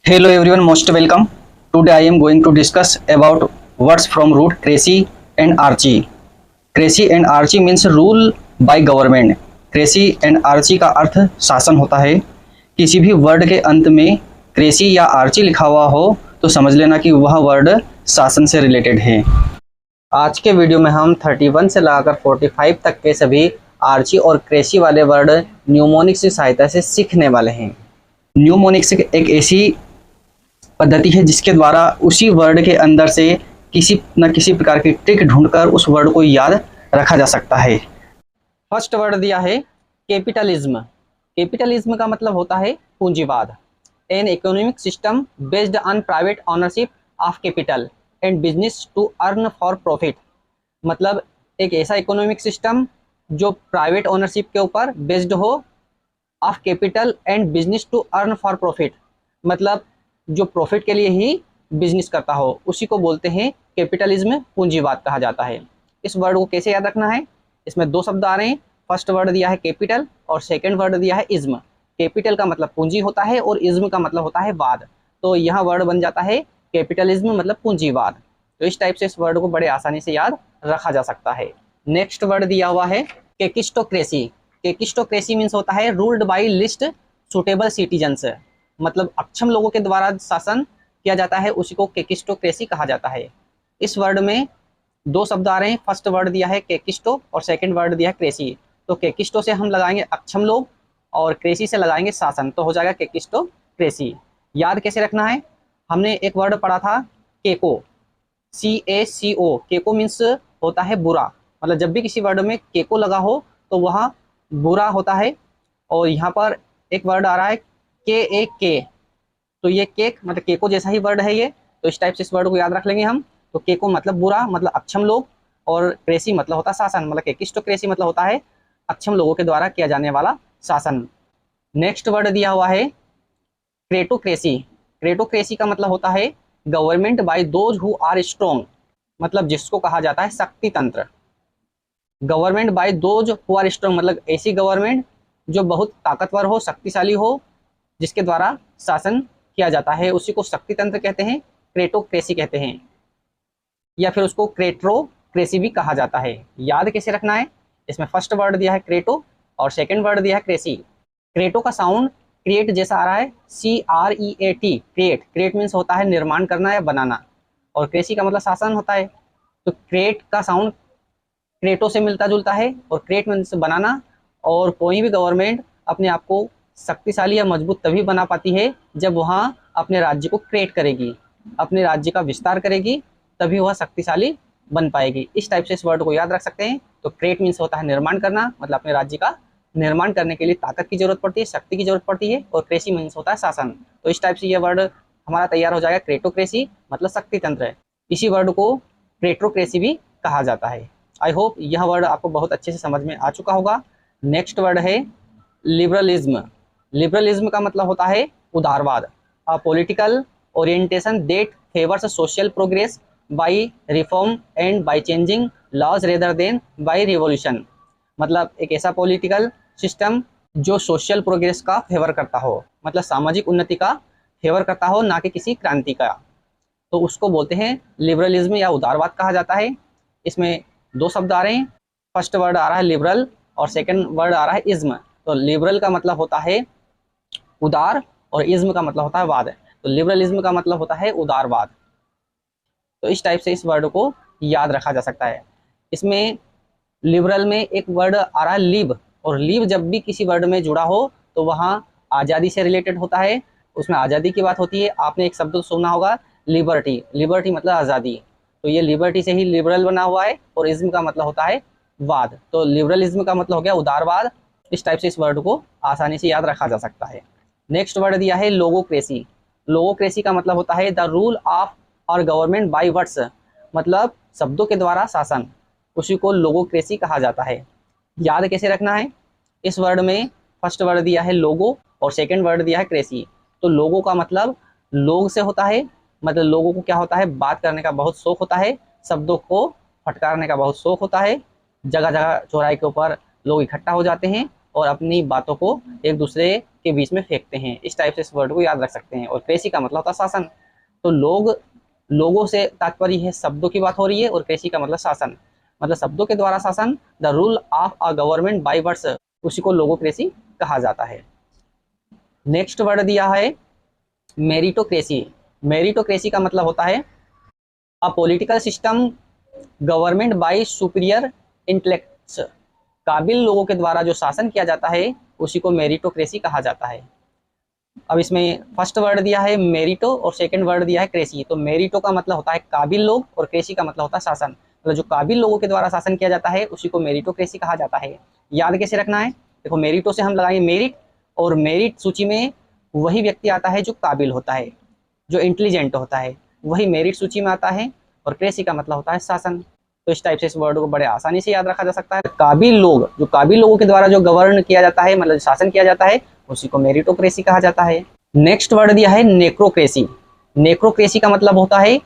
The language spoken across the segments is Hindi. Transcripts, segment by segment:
Hello everyone, most welcome. Today I am going to discuss about words from root crazy and archy. Crazy and archy means rule by government. Crazy and archy का अर्थ शासन होता है। किसी भी वर्ड के अंत में क्रेसी या आर्ची लिखा हुआ हो तो समझ लेना कि वह वर्ड शासन से रिलेटेड है। आज के वीडियो में हम 31 से लगाकर 45 तक के सभी आर्ची और क्रेसी वाले वर्ड न्यूमोनिक्स की सहायता से सीखने वाले हैं। न्यूमोनिक्स एक ऐसी पद्धति है जिसके द्वारा उसी वर्ड के अंदर से किसी न किसी प्रकार की ट्रिक ढूंढकर उस वर्ड को याद रखा जा सकता है। फर्स्ट वर्ड दिया है कैपिटलिज्म। कैपिटलिज्म का मतलब होता है पूंजीवाद। An economic system based on private ownership of capital and business to earn for profit. मतलब एक ऐसा इकोनॉमिक सिस्टम जो प्राइवेट ओनरशिप के ऊपर बेस्ड हो of capital and business to earn for profit, मतलब जो प्रॉफिट के लिए ही बिजनेस करता हो उसी को बोलते हैं कैपिटलिज्म, पूंजीवाद कहा जाता है। इस वर्ड को कैसे याद रखना है, इसमें दो शब्द आ रहे हैं। फर्स्ट वर्ड दिया है कैपिटल और सेकंड वर्ड दिया है इज्म। कैपिटल का मतलब पूंजी होता है और इज्म का मतलब होता है वाद, तो यहाँ वर्ड बन जाता है कैपिटलिज्म मतलब पूंजीवाद। तो इस टाइप से इस वर्ड को बड़े आसानी से याद रखा जा सकता है। नेक्स्ट वर्ड दिया हुआ है केकिस्टोक्रेसी। केकिस्टोक्रेसी मीन्स होता है ruled by list suitable citizens, मतलब अक्षम लोगों के द्वारा शासन किया जाता है, उसी को केकिस्टोक्रेसी कहा जाता है। इस वर्ड में दो शब्द आ रहे हैं। फर्स्ट वर्ड दिया है केकिस्टो और सेकंड वर्ड दिया है क्रेसी। तो केकिस्टो से हम लगाएंगे अक्षम लोग और क्रेसी से लगाएंगे शासन, तो हो जाएगा केकिस्टोक्रेसी। याद कैसे रखना है, हमने एक वर्ड पढ़ा था केको, CACO। केको मीन्स होता है बुरा, मतलब जब भी किसी वर्ड में केको लगा हो तो वह बुरा होता है। और यहाँ पर एक वर्ड आ रहा है KAK, तो ये केक मतलब केको जैसा ही वर्ड है ये, तो इस टाइप से इस वर्ड को याद रख लेंगे हम। तो केको मतलब बुरा, मतलब अक्षम लोग, और क्रेसी मतलब होता है शासन, मतलब केकिस्टोक्रेसी मतलब होता है अक्षम लोगों के द्वारा किया जाने वाला शासन। नेक्स्ट वर्ड दिया हुआ है क्रेटोक्रेसी। क्रेटोक्रेसी का मतलब होता है government by those who are strong, मतलब जिसको कहा जाता है शक्ति तंत्र। Government by those who are strong मतलब ऐसी गवर्नमेंट जो बहुत ताकतवर हो, शक्तिशाली हो, जिसके द्वारा शासन किया जाता है, उसी को शक्ति तंत्र कहते हैं, क्रेटोक्रेसी कहते हैं, या फिर उसको क्रेट्रोक्रेसी भी कहा जाता है। याद कैसे रखना है, इसमें फर्स्ट वर्ड दिया है क्रेटो और सेकंड वर्ड दिया है क्रेसी। क्रेटो का साउंड क्रिएट जैसा आ रहा है, CREAT, क्रिएट। क्रिएट मीन्स होता है निर्माण करना या बनाना, और क्रेसी का मतलब शासन होता है। तो क्रिएट का साउंड क्रेटो से मिलता जुलता है और क्रिएट मीन्स बनाना। और कोई भी गवर्नमेंट अपने आप को शक्तिशाली या मजबूत तभी बना पाती है जब वहाँ अपने राज्य को क्रिएट करेगी, अपने राज्य का विस्तार करेगी, तभी वह शक्तिशाली बन पाएगी। इस टाइप से इस वर्ड को याद रख सकते हैं। तो क्रिएट मीन्स होता है निर्माण करना, मतलब अपने राज्य का निर्माण करने के लिए ताकत की जरूरत पड़ती है, शक्ति की जरूरत पड़ती है, और क्रेसी मीन्स होता है शासन। तो इस टाइप से यह वर्ड हमारा तैयार हो जाएगा, क्रेटोक्रेसी मतलब शक्ति तंत्र है। इसी वर्ड को क्रेट्रोक्रेसी भी कहा जाता है। आई होप यह वर्ड आपको बहुत अच्छे से समझ में आ चुका होगा। नेक्स्ट वर्ड है लिबरलिज्म। लिबरलिज्म का मतलब होता है उदारवाद, a political orientation that favours social progress by reform and by changing laws rather than by revolution. मतलब एक ऐसा पॉलिटिकल सिस्टम जो सोशल प्रोग्रेस का फेवर करता हो, मतलब सामाजिक उन्नति का फेवर करता हो, ना कि किसी क्रांति का, तो उसको बोलते हैं लिबरलिज्म या उदारवाद कहा जाता है। इसमें दो शब्द आ रहे हैं। फर्स्ट वर्ड आ रहा है लिबरल और सेकंड वर्ड आ रहा है इज्म। तो लिबरल का मतलब होता है उदार और इज्म का मतलब होता है वाद। तो लिबरलिज्म का मतलब होता है उदारवाद। तो इस टाइप से इस वर्ड को याद रखा जा सकता है। इसमें लिबरल में एक वर्ड आ रहा है लिव, और लिव जब भी किसी वर्ड में जुड़ा हो तो वहाँ आज़ादी से रिलेटेड होता है, उसमें आज़ादी की बात होती है। आपने एक शब्द सुना होगा लिबर्टी, लिबर्टी मतलब आज़ादी, तो ये लिबर्टी से ही लिबरल बना हुआ है, और इज्म का मतलब होता है वाद। तो लिबरलिज्म का मतलब हो गया उदारवाद। इस टाइप से इस वर्ड को आसानी से याद रखा जा सकता है। नेक्स्ट वर्ड दिया है लोगोक्रेसी। लोगोक्रेसी का मतलब होता है द रूल ऑफ और गवर्नमेंट बाय वर्ड्स, मतलब शब्दों के द्वारा शासन, उसी को लोगोक्रेसी कहा जाता है। याद कैसे रखना है, इस वर्ड में फर्स्ट वर्ड दिया है लोगो और सेकंड वर्ड दिया है क्रेसी। तो लोगो का मतलब लोग से होता है, मतलब लोगों को क्या होता है, बात करने का बहुत शौक होता है, शब्दों को फटकारने का बहुत शौक होता है, जगह जगह चौराहे के ऊपर लोग इकट्ठा हो जाते हैं और अपनी बातों को एक दूसरे के बीच में फेंकते हैं। इस टाइप से इस वर्ड को याद रख सकते हैं। और क्रेसी का मतलब होता है शासन। तो लोगों से तात्पर्य है शब्दों की बात हो रही है, और क्रेसी का मतलब शासन, मतलब शब्दों के द्वारा शासन। The rule of a government by words, उसी को लोगोक्रेसी कहा जाता है। नेक्स्ट वर्ड दिया है मेरिटोक्रेसी। मेरिटोक्रेसी का मतलब होता है a political system government by superior intellects. काबिल लोगों के द्वारा जो शासन किया जाता है उसी को मेरिटोक्रेसी कहा जाता है। अब इसमें फर्स्ट वर्ड दिया है मेरिटो और सेकंड वर्ड दिया है क्रेसी। तो मेरिटो का मतलब होता है काबिल लोग और क्रेसी का मतलब होता है शासन। मतलब जो काबिल लोगों के द्वारा शासन किया जाता है उसी को मेरिटोक्रेसी कहा जाता है। याद कैसे रखना है, देखो मेरिटो से हम लगाएंगे मेरिट, और मेरिट सूची में वही व्यक्ति आता है जो काबिल होता है, जो इंटेलिजेंट होता है, वही मेरिट सूची में आता है। और क्रेसी का मतलब होता है शासन। तो इस टाइप से इस वर्ड को बड़े आसानी से याद रखा जा सकता है। काबिल लोग, जो काबिल लोगों के द्वारा जो गवर्न किया जाता है, मतलब शासन किया जाता है, उसी को मेरिटोक्रेसी कहा जाता है। नेक्स्ट वर्ड दिया है नेक्रोक्रेसी। नेक्रोक्रेसी का मतलब होता है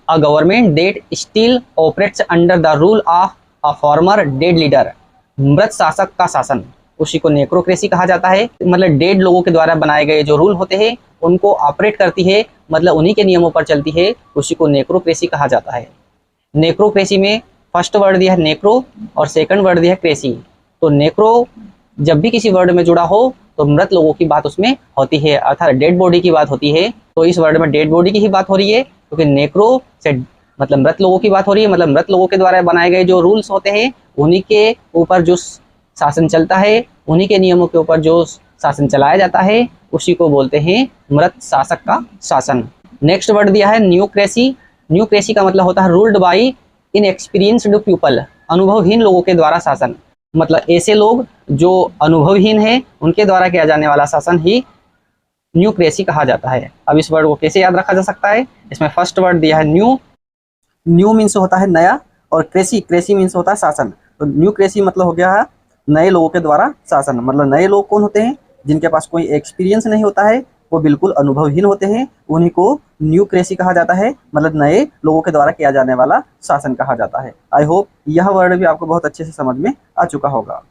a government that still operates under the rule of a former dead leader. मृत शासक का शासन, उसी को नेक्रोक्रेसी कहा जाता है। मतलब डेड लोगों के द्वारा बनाए गए जो रूल होते हैं उनको ऑपरेट करती है, मतलब उन्हीं के नियमों पर चलती है, उसी को नेक्रोक्रेसी कहा जाता है। नेक्रोक्रेसी में फर्स्ट वर्ड दिया है नेक्रो और सेकंड वर्ड दिया है क्रेसी। तो नेक्रो जब भी किसी वर्ड में जुड़ा हो तो मृत लोगों की बात उसमें होती है, अर्थात डेड बॉडी की बात होती है। तो इस वर्ड में डेड बॉडी की ही बात हो रही है, क्योंकि नेक्रो से मतलब मृत लोगों की बात हो रही है। मतलब मृत लोगों के द्वारा बनाए गए जो रूल्स होते हैं उन्हीं के ऊपर जो शासन चलता है, उन्हीं के नियमों के ऊपर जो शासन चलाया जाता है, उसी को बोलते हैं मृत शासक का शासन। नेक्स्ट वर्ड दिया है न्यूक्रेसी। न्यूक्रेसी का मतलब होता है रूल्ड बाई इनएक्सपीरियंस्ड पीपल। अनुभवहीन लोगों के द्वारा शासन, मतलब ऐसे लोग जो अनुभवहीन हैं उनके द्वारा किया जाने वाला शासन ही न्यूक्रेसी कहा जाता है। अब इस वर्ड को कैसे याद रखा जा सकता है, इसमें फर्स्ट वर्ड दिया है न्यू। न्यू मीन्स होता है नया, और क्रेसी, क्रेसी मीन्स होता है शासन। तो न्यूक्रेसी मतलब हो गया है नए लोगों के द्वारा शासन। मतलब नए लोग कौन होते हैं, जिनके पास कोई एक्सपीरियंस नहीं होता है, वो बिल्कुल अनुभवहीन होते हैं, उन्हीं को न्यूक्रेसी कहा जाता है। मतलब नए लोगों के द्वारा किया जाने वाला शासन कहा जाता है। आई होप यह वर्ड भी आपको बहुत अच्छे से समझ में आ चुका होगा।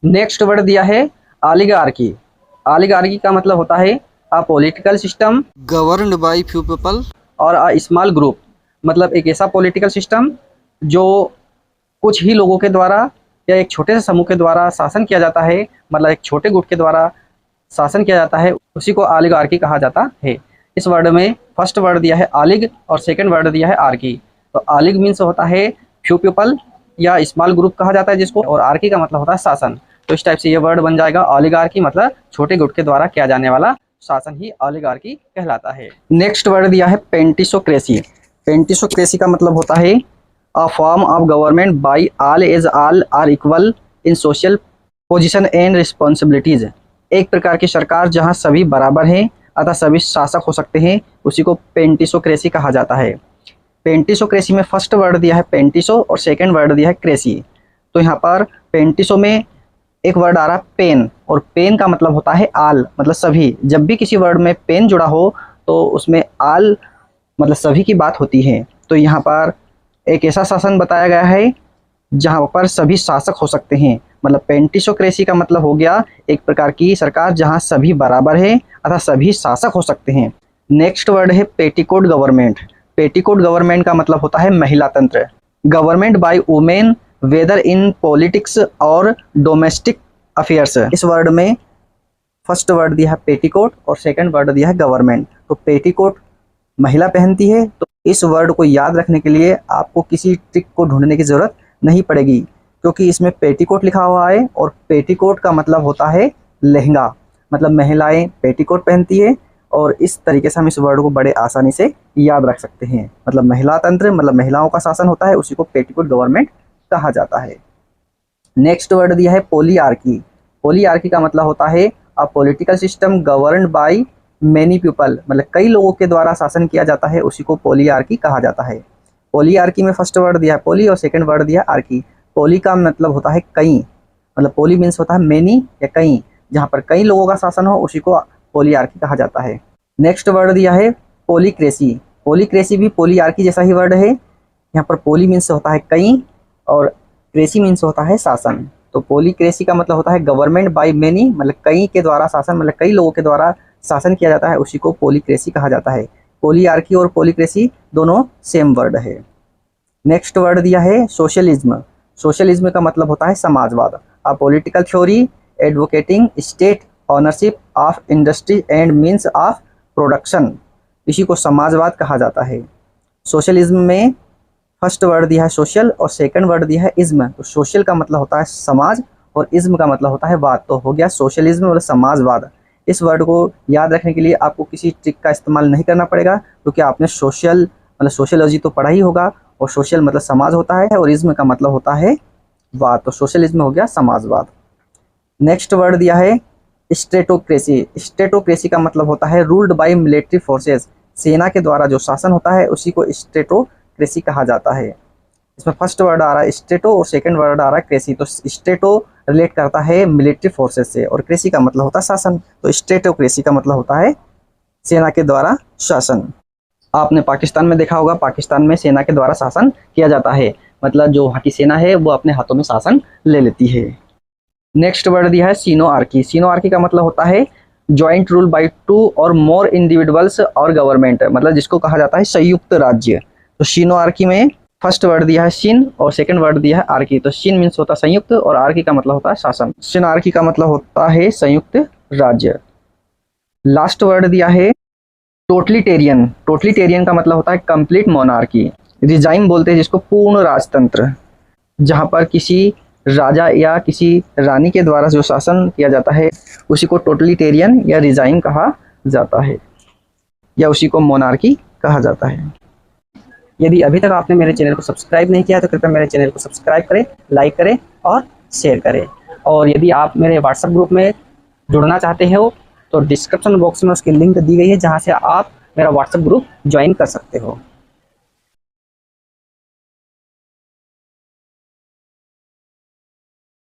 नेक्स्ट वर्ड दिया है ऑलिगार्की। ऑलिगार्की का मतलब होता है a political system governed bye few people और अ स्मॉल ग्रुप। मतलब एक ऐसा पॉलिटिकल सिस्टम जो कुछ ही लोगों के द्वारा या एक छोटे से समूह के द्वारा शासन किया जाता है, मतलब एक छोटे गुट के द्वारा शासन किया जाता है, उसी को ऑलिगार्की कहा जाता है। इस वर्ड में फर्स्ट वर्ड दिया है ऑलिग और सेकंड वर्ड दिया है आर्की। तो ऑलिग मीन्स होता है फ्यू पीपल या स्मॉल ग्रुप कहा जाता है जिसको, और आर्की का मतलब होता है शासन। तो इस टाइप से ये वर्ड बन जाएगा ऑलिगार्की, मतलब छोटे गुट के द्वारा किया जाने वाला शासन ही ऑलिगार्की कहलाता है। नेक्स्ट वर्ड दिया है पेंटिसोक्रेसी। पेंटिसोक्रेसी का मतलब होता है a form of government by all as all are equal in social position and responsibilities. एक प्रकार की सरकार जहां सभी बराबर हैं अतः सभी शासक हो सकते हैं, उसी को पेंटिसोक्रेसी कहा जाता है। पेंटिसोक्रेसी में फर्स्ट वर्ड दिया है पेंटिसो और सेकंड वर्ड दिया है क्रेसी। तो यहाँ पर पेंटिसो में एक वर्ड आ रहा है पेन, और पेन का मतलब होता है आल, मतलब सभी। जब भी किसी वर्ड में पेन जुड़ा हो तो उसमें आल मतलब सभी की बात होती है। तो यहाँ पर एक ऐसा शासन बताया गया है जहाँ पर सभी शासक हो सकते हैं। मतलब पेंटिसोक्रेसी का मतलब हो गया एक प्रकार की सरकार जहाँ सभी बराबर है अतः सभी शासक हो सकते हैं। नेक्स्ट वर्ड है पेटिकोट गवर्नमेंट। पेटिकोट गवर्नमेंट का मतलब होता है महिला तंत्र। Government by women whether in politics और डोमेस्टिक अफेयर्स। इस वर्ड में फर्स्ट वर्ड दिया है पेटिकोट और सेकंड वर्ड दिया है गवर्नमेंट। तो पेटिकोट महिला पहनती है, तो इस वर्ड को याद रखने के लिए आपको किसी ट्रिक को ढूंढने की जरूरत नहीं पड़ेगी, क्योंकि इसमें पेटिकोट लिखा हुआ है और पेटिकोट का मतलब होता है लहंगा। मतलब महिलाएं पेटिकोट पहनती है, और इस तरीके से हम इस वर्ड को बड़े आसानी से याद रख सकते हैं। मतलब महिला तंत्र, मतलब महिलाओं का शासन होता है, उसी को पेटिकोट गवर्नमेंट कहा जाता है। नेक्स्ट वर्ड दिया है पोलियार्की। पोलियार्की का मतलब होता है a political system governed by many people. मतलब कई लोगों के द्वारा शासन किया जाता है, उसी को पोलियार्की कहा जाता है। पोलियार्की में फर्स्ट वर्ड दिया है पोली और सेकंड वर्ड दिया है आर्की। पोली का मतलब होता है कई, मतलब पोली मीन्स होता है मेनी या कई, जहाँ पर कई लोगों का शासन हो उसी को पोलियार्की कहा जाता है। नेक्स्ट वर्ड दिया है पोलीक्रेसी। पोलीक्रेसी भी पोलियार्की जैसा ही वर्ड है। यहाँ पर पोली मीन्स होता है कई और क्रेसी मीन्स होता है शासन। तो पोलीक्रेसी का मतलब होता है गवर्नमेंट बाय मेनी, मतलब कई के द्वारा शासन, मतलब कई लोगों के द्वारा शासन किया जाता है, उसी को पोलीक्रेसी कहा जाता है। पोलीआर्की और पोलीक्रेसी दोनों सेम वर्ड है। नेक्स्ट वर्ड दिया है सोशलिज्म। सोशलिज्म का मतलब होता है समाजवाद। A political theory advocating state ownership of industry and means of production, इसी को समाजवाद कहा जाता है। सोशलिज्म में फर्स्ट वर्ड दिया है सोशल और सेकंड वर्ड दिया है इज्म। तो सोशल का मतलब होता है समाज और इज्म का मतलब होता है वाद। तो हो गया सोशलिज्म और समाजवाद। इस वर्ड को याद रखने के लिए आपको किसी ट्रिक का इस्तेमाल नहीं करना पड़ेगा, क्योंकि आपने सोशल मतलब सोशियोलॉजी तो पढ़ा ही होगा, और सोशल मतलब समाज होता है और इज्म का मतलब होता है वाद। तो सोशलिज्म हो गया समाजवाद। नेक्स्ट वर्ड दिया है स्टेटोक्रेसी। स्टेटोक्रेसी का मतलब होता है रूल्ड बाय मिलिट्री फोर्सेस, सेना के द्वारा जो शासन होता है उसी को स्टेटोक्रेसी कहा जाता है। इसमें फर्स्ट वर्ड आ रहा है स्टेटो और सेकंड वर्ड आ रहा है क्रेसी। तो स्टेटो रिलेट करता है मिलिट्री फोर्सेस से और क्रेसी का मतलब होता है शासन। तो स्टेटोक्रेसी का मतलब होता है सेना के द्वारा शासन। आपने पाकिस्तान में देखा होगा, पाकिस्तान में सेना के द्वारा शासन किया जाता है, मतलब जो वहाँ की सेना है वो अपने हाथों में शासन ले लेती है। नेक्स्ट वर्ड दिया है सिनोआर्की। सिनोआर्की का मतलब होता है जॉइंट रूल बाय 2 और मोर इंडिविजुअल्स और गवर्नमेंट, मतलब जिसको कहा जाता है संयुक्त राज्य। तो सिनोआर्की में फर्स्ट वर्ड दिया है सिन और सेकंड वर्ड दिया है आर्की। तो सिन मीन्स होता है संयुक्त और आर्की का मतलब होता है शासन। सिनआर्की का मतलब होता है संयुक्त राज्य। लास्ट वर्ड दिया है टोटलिटेरियन। टोटलिटेरियन का मतलब होता है कंप्लीट मोनार्की। रिजाइम बोलते हैं जिसको पूर्ण राजतंत्र, जहाँ पर किसी राजा या किसी रानी के द्वारा जो शासन किया जाता है उसी को टोटलिटेरियन या रिजाइम कहा जाता है, या उसी को मोनार्की कहा जाता है। यदि अभी तक आपने मेरे चैनल को सब्सक्राइब नहीं किया तो कृपया मेरे चैनल को सब्सक्राइब करें, लाइक करें और शेयर करें। और यदि आप मेरे व्हाट्सएप ग्रुप में जुड़ना चाहते हो तो डिस्क्रिप्शन बॉक्स में उसकी लिंक दी गई है, जहाँ से आप मेरा व्हाट्सएप ग्रुप ज्वाइन कर सकते हो।